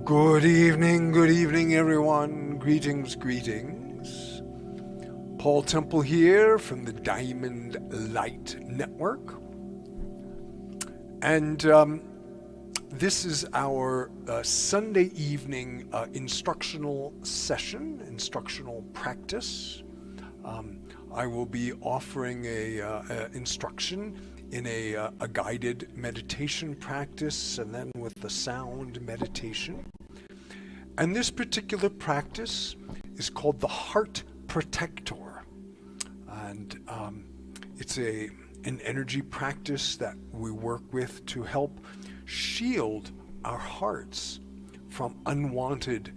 Good evening everyone. Greetings. Paul Temple here from the Diamond Light Network. And this is our Sunday evening instructional session, instructional practice. I will be offering a instruction in a guided meditation practice, and then with the sound meditation. And this particular practice is called the Heart Protector. And it's an energy practice that we work with to help shield our hearts from unwanted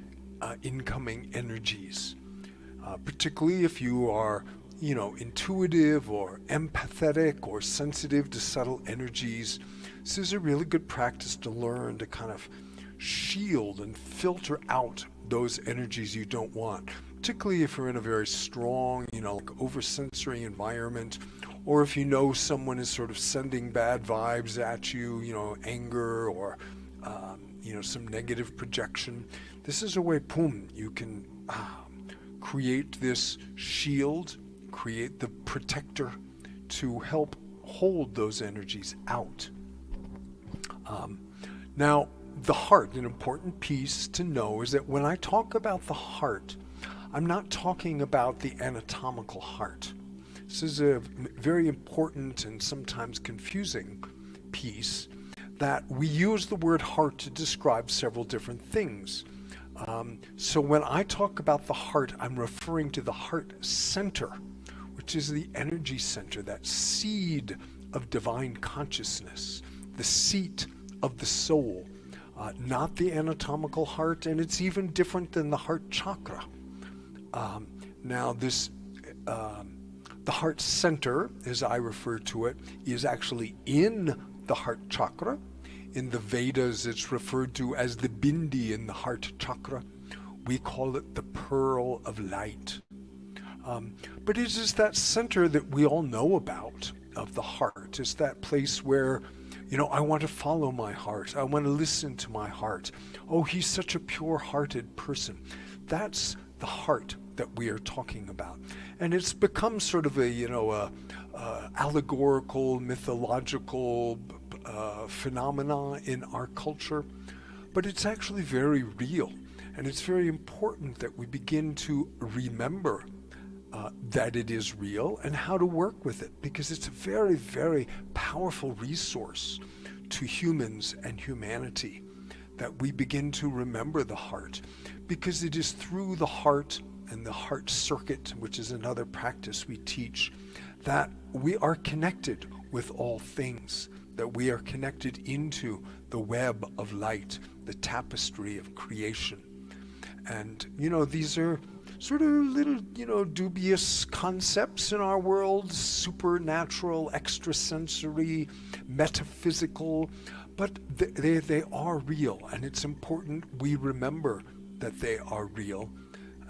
incoming energies. Particularly if you are intuitive or empathetic or sensitive to subtle energies. This is a really good practice to learn to kind of shield and filter out those energies you don't want, particularly if you're in a very strong, like oversensory environment, or if you know someone is sort of sending bad vibes at you, anger or, some negative projection. This is a way, you can create this shield, create the protector to help hold those energies out. Now, the heart, an important piece to know is that when I talk about the heart, I'm not talking about the anatomical heart. This is a very important and sometimes confusing piece that we use the word heart to describe several different things. So when I talk about the heart, I'm referring to the heart center, which is the energy center, that seed of divine consciousness, the seat of the soul, not the anatomical heart, and it's even different than the heart chakra. Now this, the heart center, as I refer to it, is actually in the heart chakra. In the Vedas, it's referred to as the bindi in the heart chakra. We call it the pearl of light. But it is that center that we all know about of the heart. It's that place where, I want to follow my heart. I want to listen to my heart. Oh, he's such a pure-hearted person. That's the heart that we are talking about. And it's become sort of a allegorical, mythological phenomena in our culture. But it's actually very real. And it's very important that we begin to remember that it is real and how to work with it, because it's a very, very powerful resource to humans and humanity, that we begin to remember the heart, because it is through the heart and the heart circuit, which is another practice we teach, that we are connected with all things, that we are connected into the web of light, the tapestry of creation. And, these are sort of little, dubious concepts in our world, supernatural, extrasensory, metaphysical, but they are real, and it's important we remember that they are real,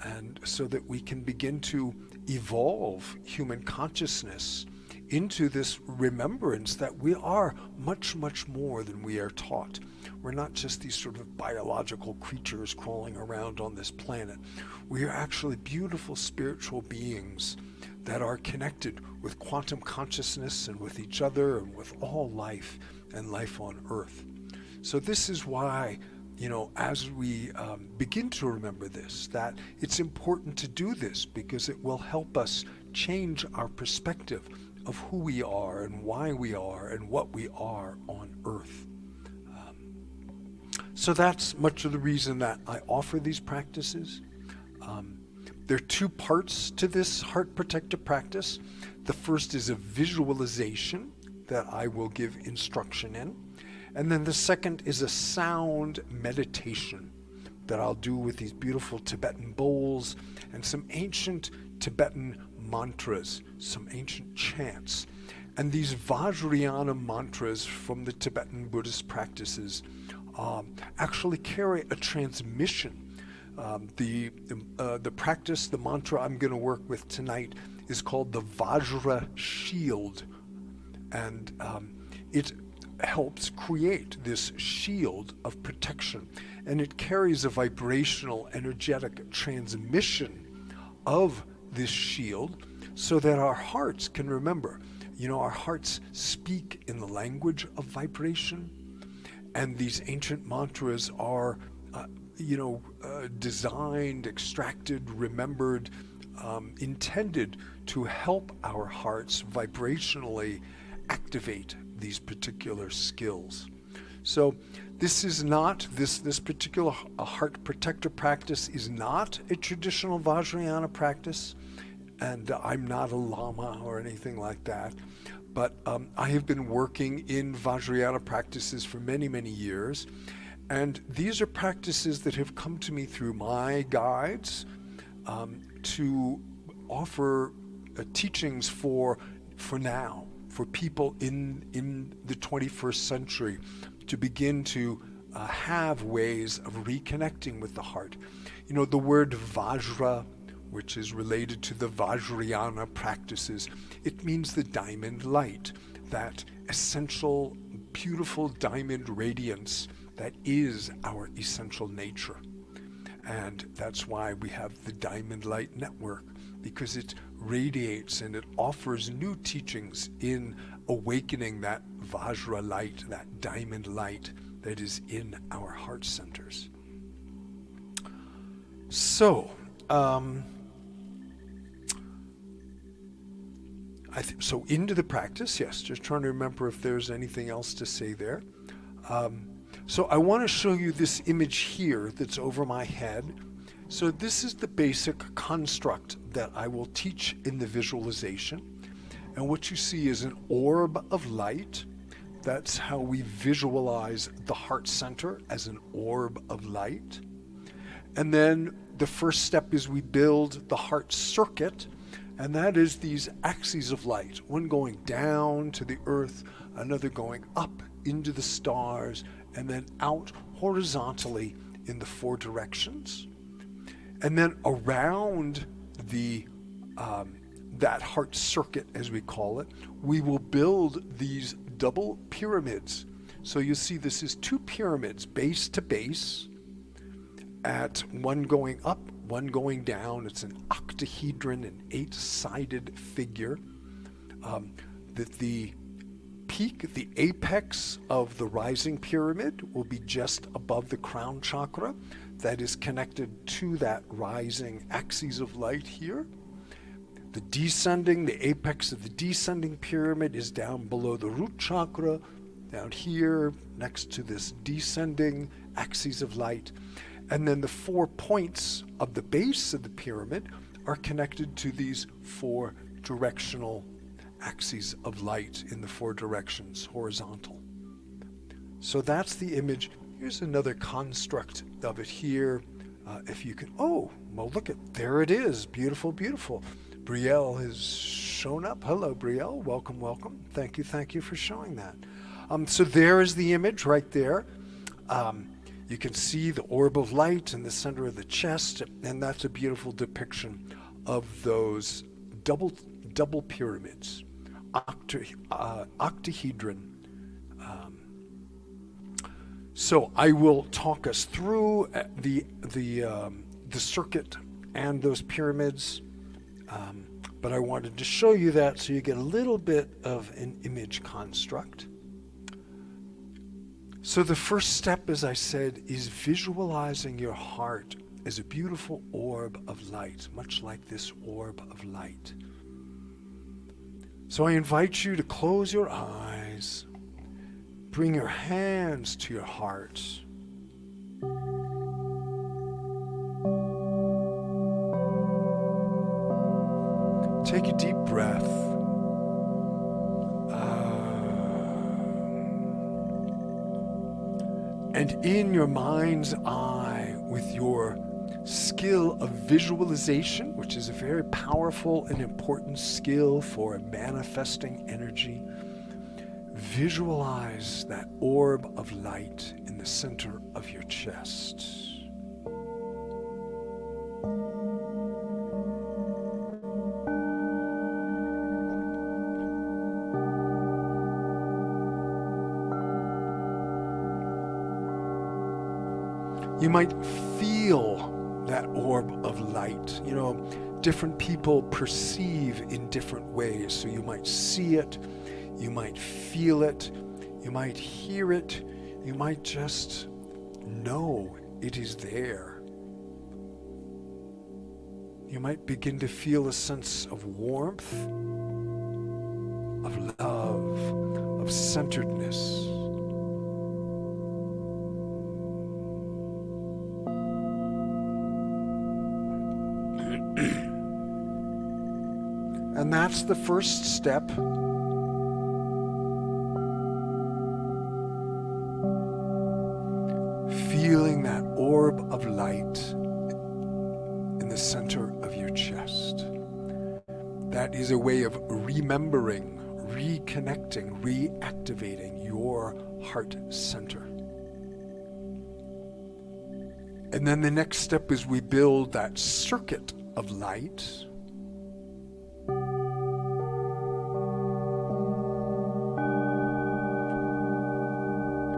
and so that we can begin to evolve human consciousness into this remembrance that we are much, much more than we are taught. We're not just these sort of biological creatures crawling around on this planet. We are actually beautiful spiritual beings that are connected with quantum consciousness and with each other and with all life and life on Earth. So this is why, as we begin to remember this, that it's important to do this, because it will help us change our perspective of who we are and why we are and what we are on Earth. So that's much of the reason that I offer these practices. There are two parts to this heart protector practice. The first is a visualization that I will give instruction in. And then the second is a sound meditation that I'll do with these beautiful Tibetan bowls and some ancient Tibetan mantras, some ancient chants. And these Vajrayana mantras from the Tibetan Buddhist practices actually carry a transmission. The practice, the mantra I'm going to work with tonight is called the Vajra Shield. And it helps create this shield of protection, and it carries a vibrational, energetic transmission of this shield so that our hearts can remember. Our hearts speak in the language of vibration, and these ancient mantras are, designed, extracted, remembered, intended to help our hearts vibrationally activate these particular skills. So this is not, this particular heart protector practice is not a traditional Vajrayana practice, and I'm not a lama or anything like that. But I have been working in Vajrayana practices for many, many years. And these are practices that have come to me through my guides to offer teachings for now, for people in the 21st century, to begin to have ways of reconnecting with the heart. The word Vajra, which is related to the Vajrayana practices, it means the diamond light, that essential, beautiful diamond radiance that is our essential nature. And that's why we have the Diamond Light Network, because it radiates and it offers new teachings in awakening that Vajra light, that diamond light that is in our heart centers. So, so into the practice, yes, just trying to remember if there's anything else to say there. So I want to show you this image here that's over my head. So this is the basic construct that I will teach in the visualization. And what you see is an orb of light. That's how we visualize the heart center, as an orb of light. And then the first step is we build the heart circuit, and that is these axes of light, one going down to the earth, another going up into the stars, and then out horizontally in the four directions. And then around the that heart circuit, as we call it, we will build these double pyramids. So you see this is two pyramids, base to base, at one going up, one going down. It's an octahedron, an 8-sided figure. That the peak, the apex of the rising pyramid will be just above the crown chakra that is connected to that rising axis of light here. The apex of the descending pyramid is down below the root chakra, down here next to this descending axis of light. And then the 4 points of the base of the pyramid are connected to these 4 directional axes of light in the 4 directions, horizontal. So that's the image. Here's another construct of it here. If you can, look there it is. Beautiful, beautiful. Brielle has shown up. Hello, Brielle. Welcome, welcome. Thank you for showing that. So there is the image right there. You can see the orb of light in the center of the chest, and that's a beautiful depiction of those double pyramids, octahedron. So I will talk us through the circuit and those pyramids, but I wanted to show you that so you get a little bit of an image construct. So the first step, as I said, is visualizing your heart as a beautiful orb of light, much like this orb of light. So I invite you to close your eyes, bring your hands to your heart. Take a deep breath. And in your mind's eye, with your skill of visualization, which is a very powerful and important skill for manifesting energy, visualize that orb of light in the center of your chest. You might feel that orb of light. You know, different people perceive in different ways. So you might see it, you might feel it, you might hear it, you might just know it is there. You might begin to feel a sense of warmth, of love, of centeredness. And that's the first step. Feeling that orb of light in the center of your chest. That is a way of remembering, reconnecting, reactivating your heart center. And then the next step is we build that circuit of light.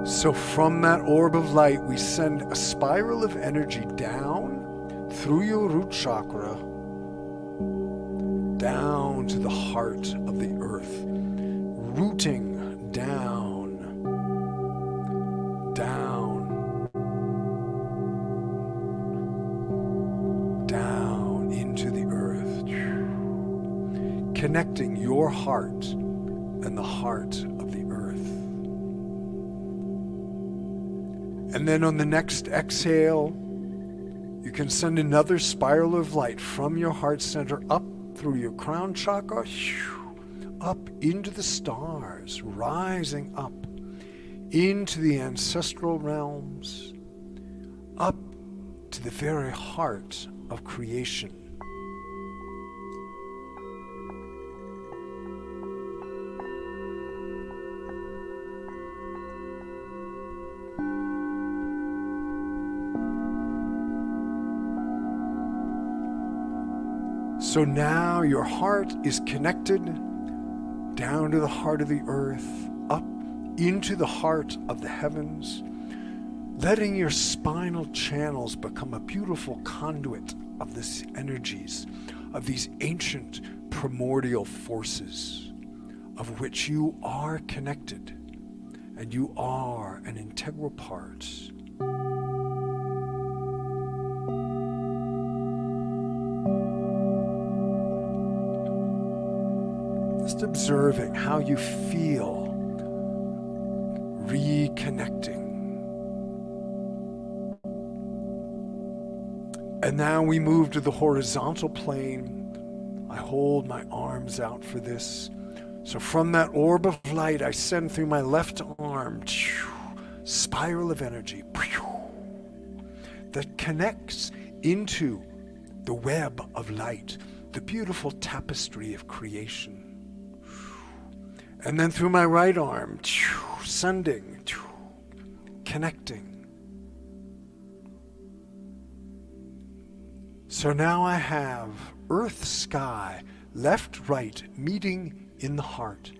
So from that orb of light, we send a spiral of energy down through your root chakra, down to the heart of the earth, rooting down, down, down into the earth, connecting your heart and the heart of the earth. And then on the next exhale, you can send another spiral of light from your heart center up through your crown chakra, up into the stars, rising up into the ancestral realms, up to the very heart of creation. So now your heart is connected down to the heart of the earth, up into the heart of the heavens, letting your spinal channels become a beautiful conduit of these energies, of these ancient primordial forces of which you are connected and you are an integral part. Observing how you feel reconnecting. And now we move to the horizontal plane. I hold my arms out for this. So from that orb of light, I send through my left arm, spiral of energy that connects into the web of light, the beautiful tapestry of creation. And then through my right arm, sending, connecting. So now I have earth, sky, left, right, meeting in the heart.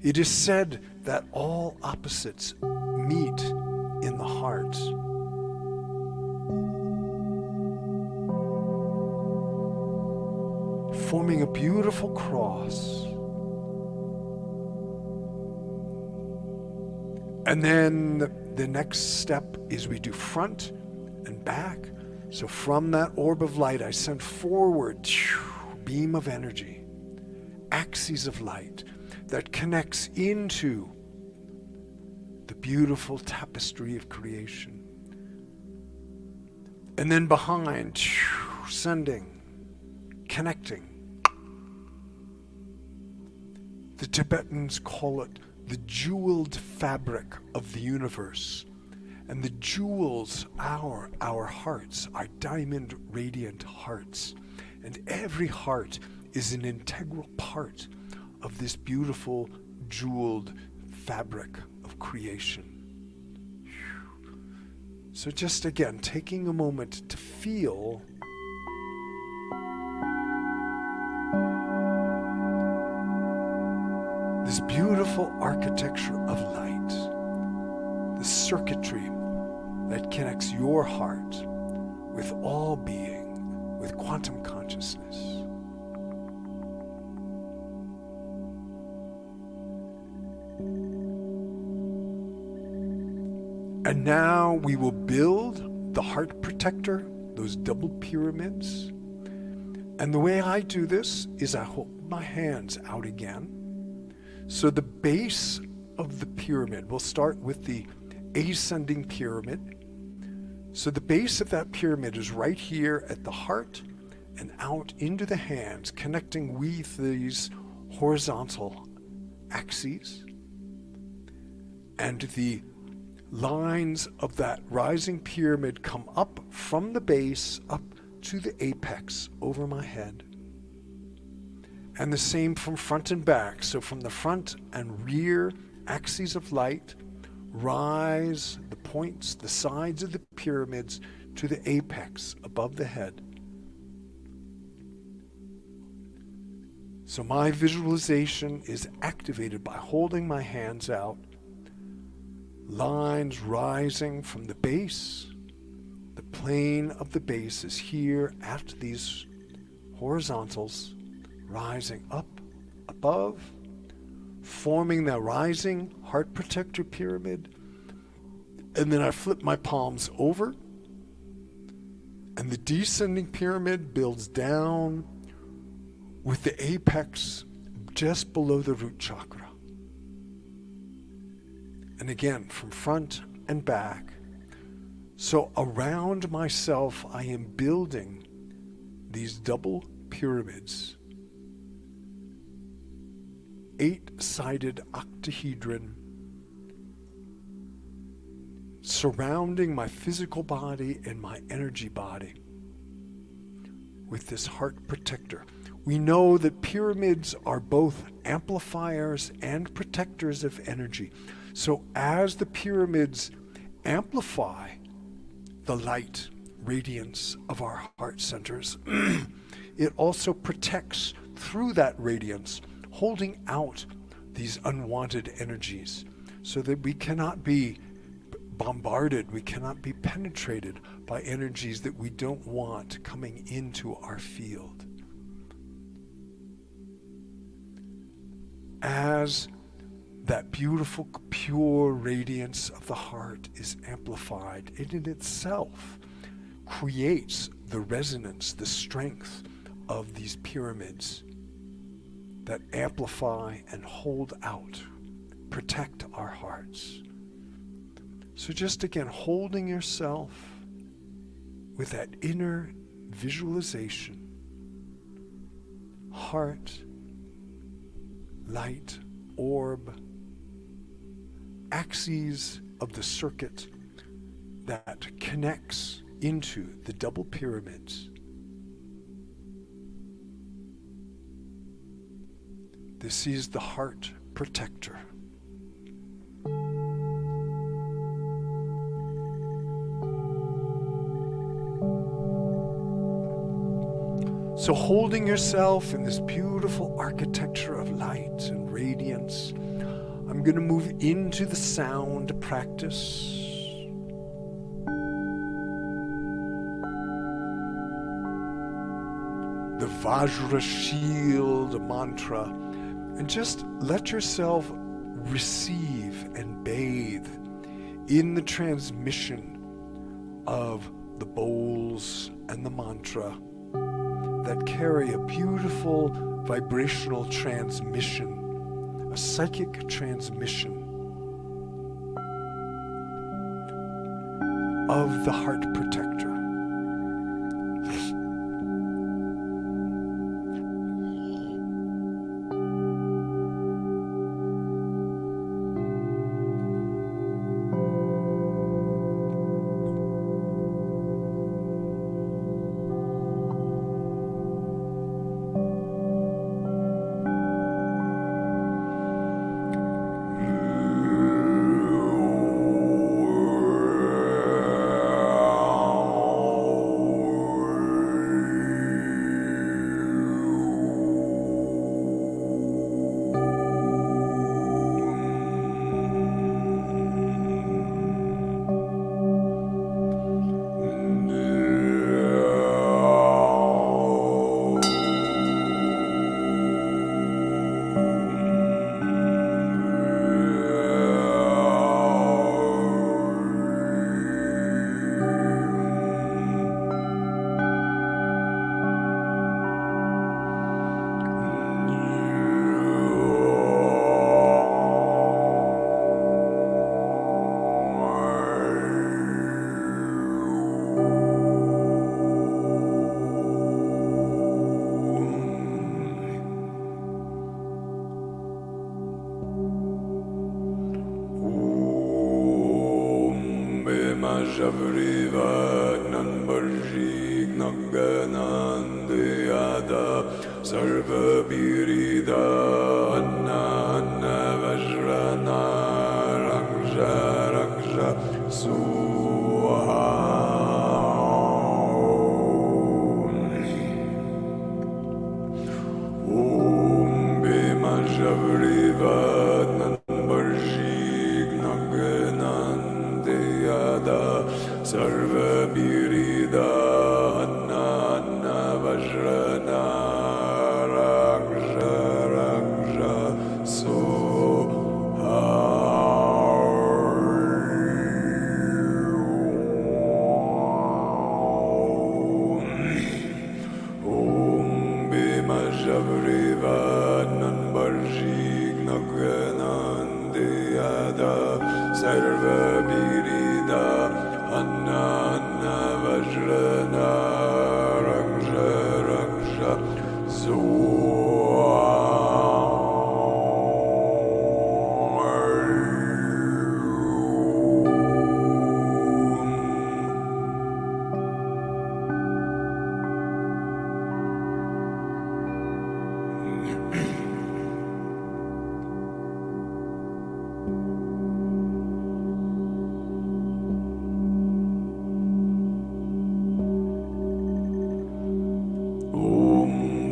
It is said that all opposites meet in the heart. Forming a beautiful cross. And then the next step is we do front and back. So from that orb of light, I send forward beam of energy, axes of light that connects into the beautiful tapestry of creation. And then behind, sending, connecting. The Tibetans call it the jeweled fabric of the universe. And the jewels are our hearts, our diamond radiant hearts. And every heart is an integral part of this beautiful jeweled fabric of creation. So just again, taking a moment to feel this beautiful architecture of light, the circuitry that connects your heart with all being, with quantum consciousness. And now we will build the heart protector, those double pyramids. And the way I do this is I hold my hands out again. So the base of the pyramid, we'll start with the ascending pyramid. So the base of that pyramid is right here at the heart and out into the hands, connecting with these horizontal axes. And the lines of that rising pyramid come up from the base up to the apex over my head. And the same from front and back. So from the front and rear axes of light, rise the points, the sides of the pyramids to the apex above the head. So my visualization is activated by holding my hands out, lines rising from the base. The plane of the base is here at these horizontals, rising up above, forming the rising heart protector pyramid. And then I flip my palms over, and the descending pyramid builds down with the apex just below the root chakra. And again, from front and back. So around myself, I am building these double pyramids, 8-sided octahedron, surrounding my physical body and my energy body with this heart protector. We know that pyramids are both amplifiers and protectors of energy. So as the pyramids amplify the light radiance of our heart centers, it also protects through that radiance, holding out these unwanted energies so that we cannot be bombarded, we cannot be penetrated by energies that we don't want coming into our field. As that beautiful, pure radiance of the heart is amplified, it in itself creates the resonance, the strength of these pyramids that amplify and hold out, protect our hearts. So just again, holding yourself with that inner visualization, heart, light, orb, axes of the circuit that connects into the double pyramids. This is the heart protector. So holding yourself in this beautiful architecture of light and radiance, I'm going to move into the sound practice. The Vajra Shield mantra, and just let yourself receive and bathe in the transmission of the bowls and the mantra that carry a beautiful vibrational transmission, a psychic transmission of the heart protector. Birida Sarva Birida Anna Anna Vajrana Raksha Raksha Suha Om Bhima Javriva Nanbarjig Naganandeyada Sarva Birida Anna Anna Vajrana Raksha Raksha Soha Om Bhima Javriva Nanbarjig Naganandeyada Sarva Birida Anna Anna Vajrana Raksha Raksha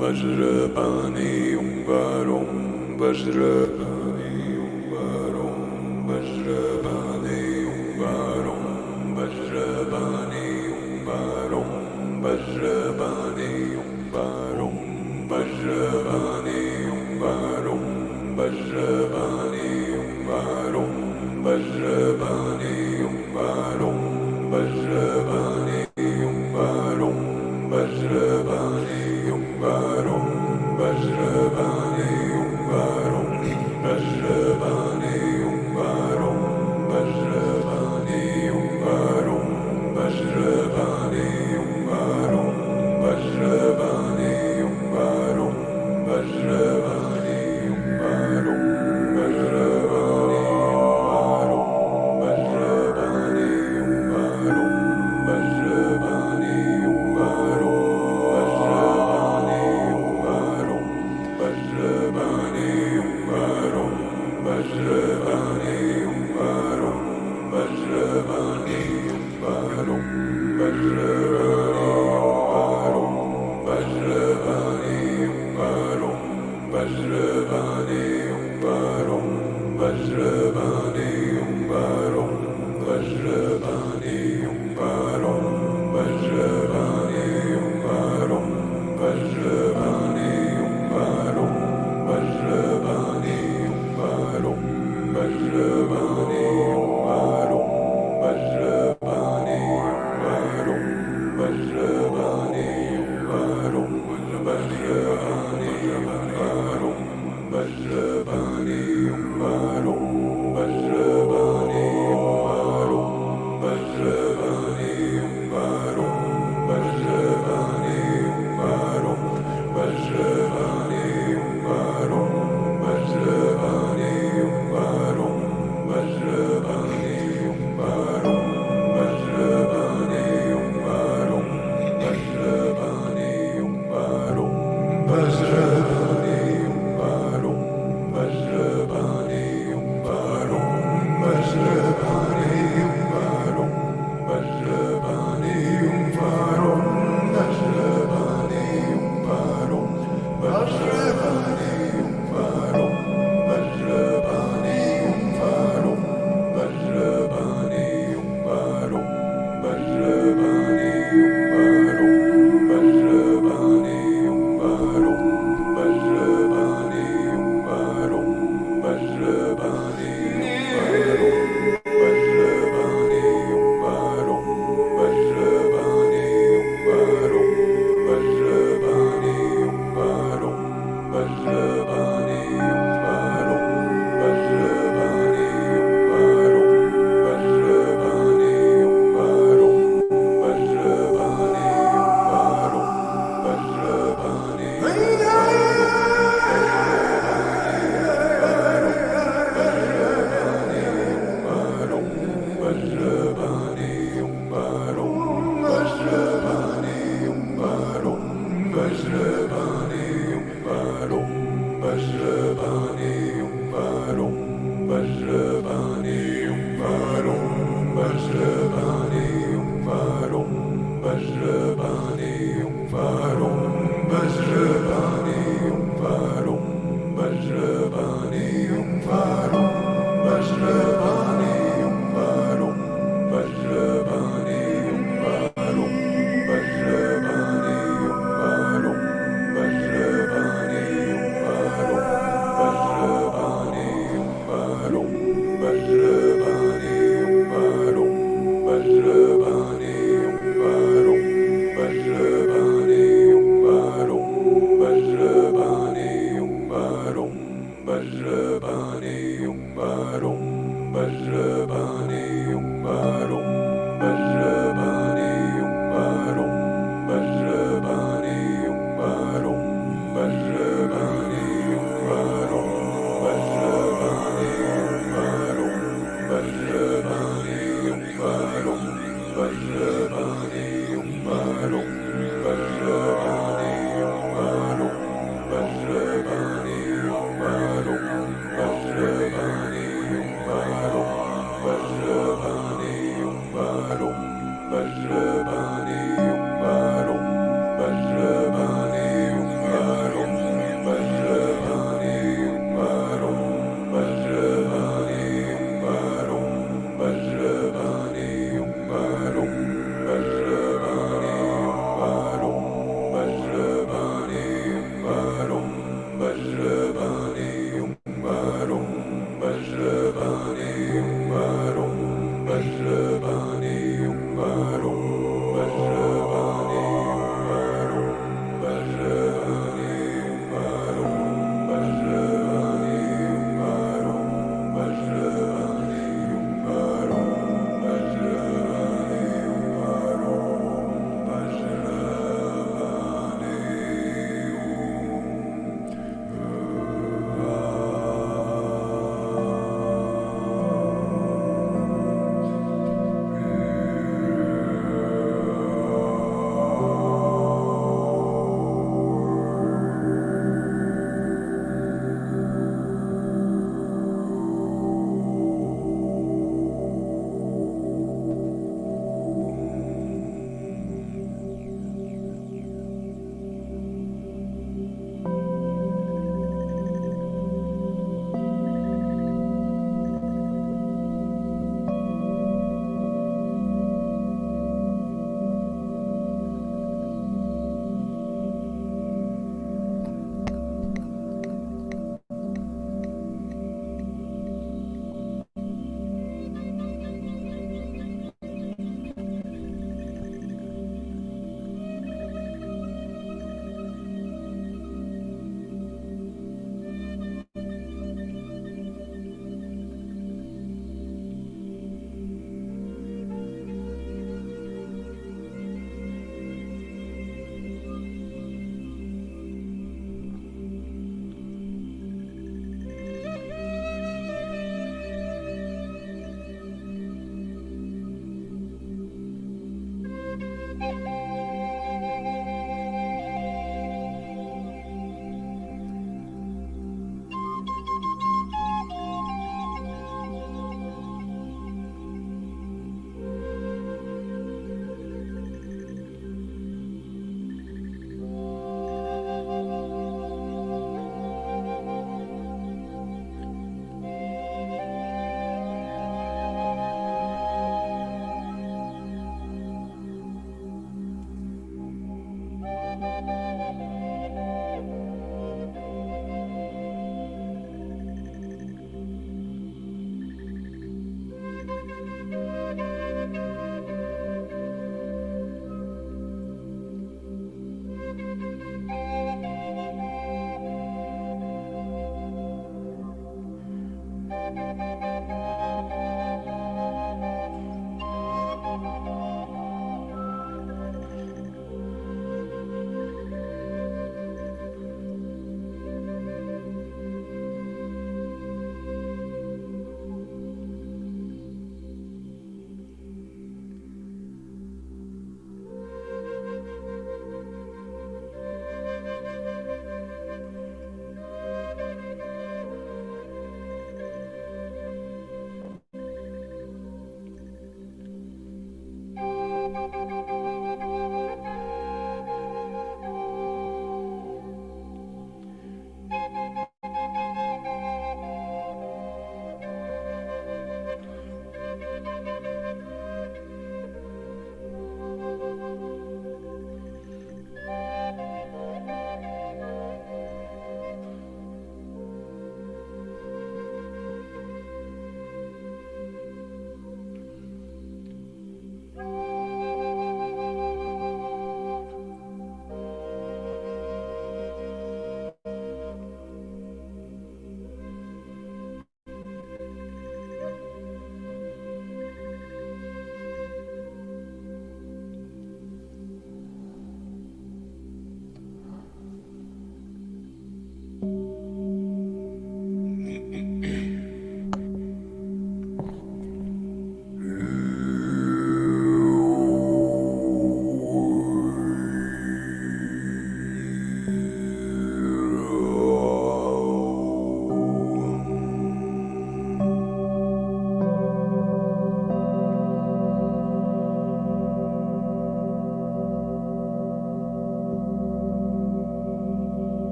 Vajrapani Varum Vajrapani Varum Vajrapani Varum Vajrapani Varum Vajrapani Varum Vajrapani Varum Vajrapani Varum Vajrapani Varum Vajrapani Varum Vajrapani Varum Vajrapani Varum Vajrapani Varum Vajrapani Varum Vajrapani Varum Vajrapani Varum Vajrapani Varum Vajrapani Vajrabani Varum Vajrabani Varum Vajrabani Varum Vajrabani Varum Vajrabani Varum Vajrabani Varum Vajrabani Varum Vajrabani Varum Vajrabani Varum Vajrabani Varum Vajrabani Varum Vajrabani Varum Vajrabani Varum Vajrabani Varum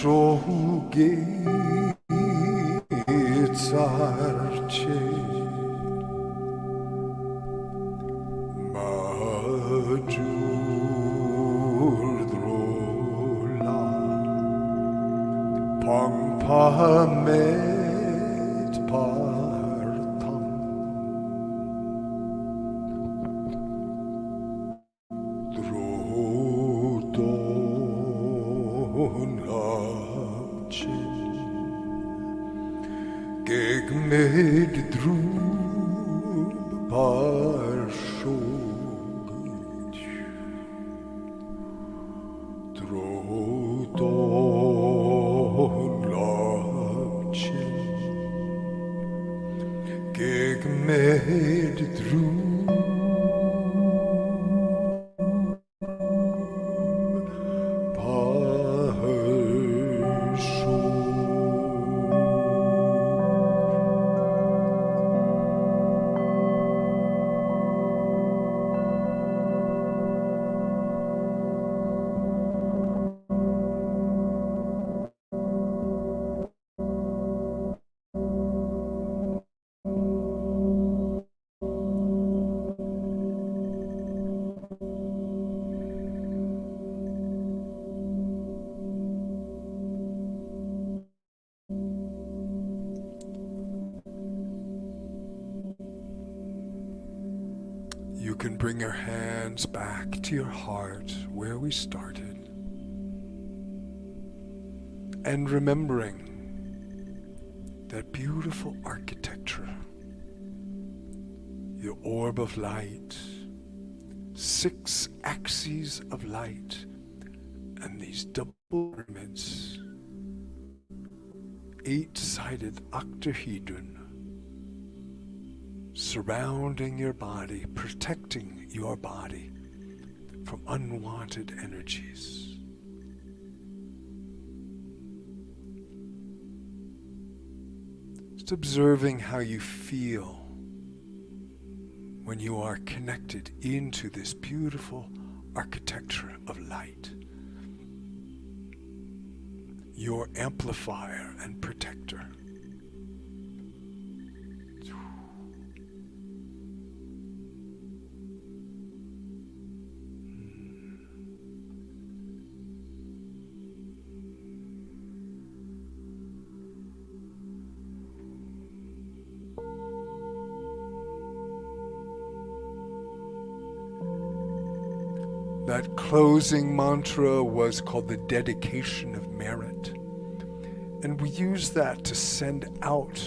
속에 쌀채 마주 들어올라 방파멧 바르탐 들어오던 랍체 깨그메드 드루 발쇼그 들어오던 랍체 깨그메드 드루 You can bring your hands back to your heart where we started. And remembering that beautiful architecture, the orb of light, 6 axes of light, and these double pyramids, 8-sided octahedron, surrounding your body, protecting your body from unwanted energies. Just observing how you feel when you are connected into this beautiful architecture of light, your amplifier and protector. That closing mantra was called the dedication of merit. And we use that to send out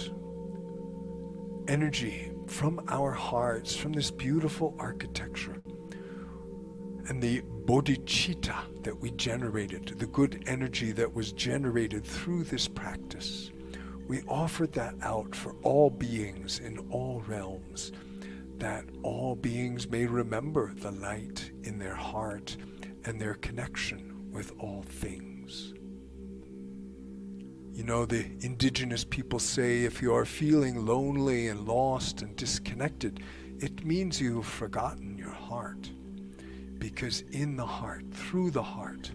energy from our hearts, from this beautiful architecture. And the bodhicitta that we generated, the good energy that was generated through this practice, we offered that out for all beings in all realms, that all beings may remember the light in their heart and their connection with all things. You know, the indigenous people say if you are feeling lonely and lost and disconnected, it means you've forgotten your heart. Because in the heart, through the heart,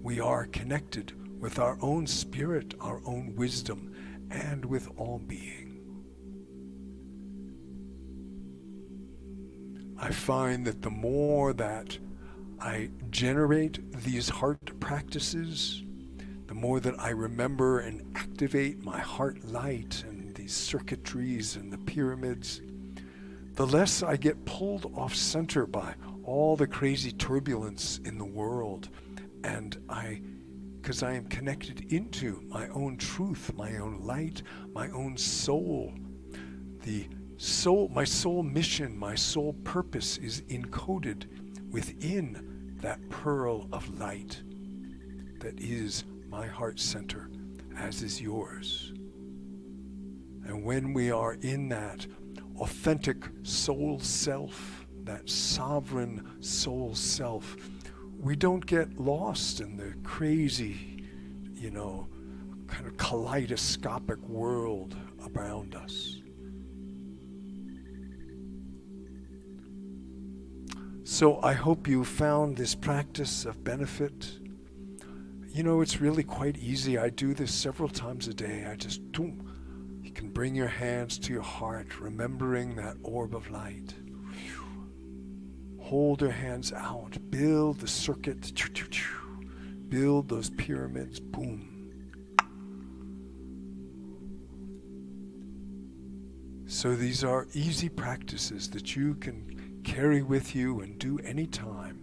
we are connected with our own spirit, our own wisdom, and with all being. I find that the more that I generate these heart practices, the more that I remember and activate my heart light and these circuitries and the pyramids, the less I get pulled off center by all the crazy turbulence in the world. And because I am connected into my own truth, my own light, my own soul, my soul mission, my soul purpose is encoded within that pearl of light that is my heart center, as is yours. And when we are in that authentic soul self, that sovereign soul self, we don't get lost in the crazy, kind of kaleidoscopic world around us. So I hope you found this practice of benefit. you know, it's really quite easy. I do this several times a day. I just, you can bring your hands to your heart, remembering that orb of light. Hold your hands out. Build the circuit. Build those pyramids. Boom. So these are easy practices that you can carry with you and do anytime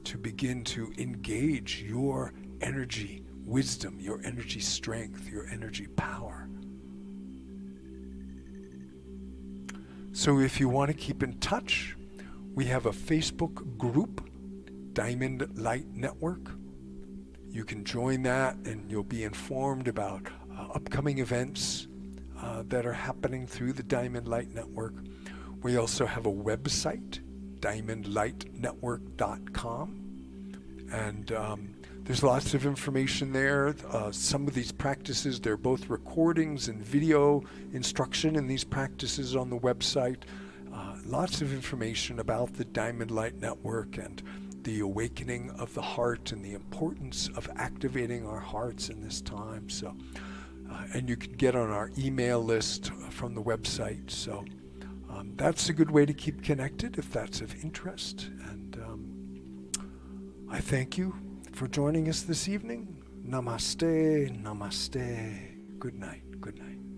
to begin to engage your energy wisdom, your energy strength, your energy power. So if you want to keep in touch, we have a Facebook group, Diamond Light Network. You can join that and you'll be informed about upcoming events that are happening through the Diamond Light Network. We also have a website, diamondlightnetwork.com, and there's lots of information there. Some of these practices, they're both recordings and video instruction in these practices on the website. Lots of information about the Diamond Light Network and the awakening of the heart and the importance of activating our hearts in this time. So, and you can get on our email list from the website. So that's a good way to keep connected if that's of interest. And I thank you for joining us this evening. Namaste, namaste. Good night, good night.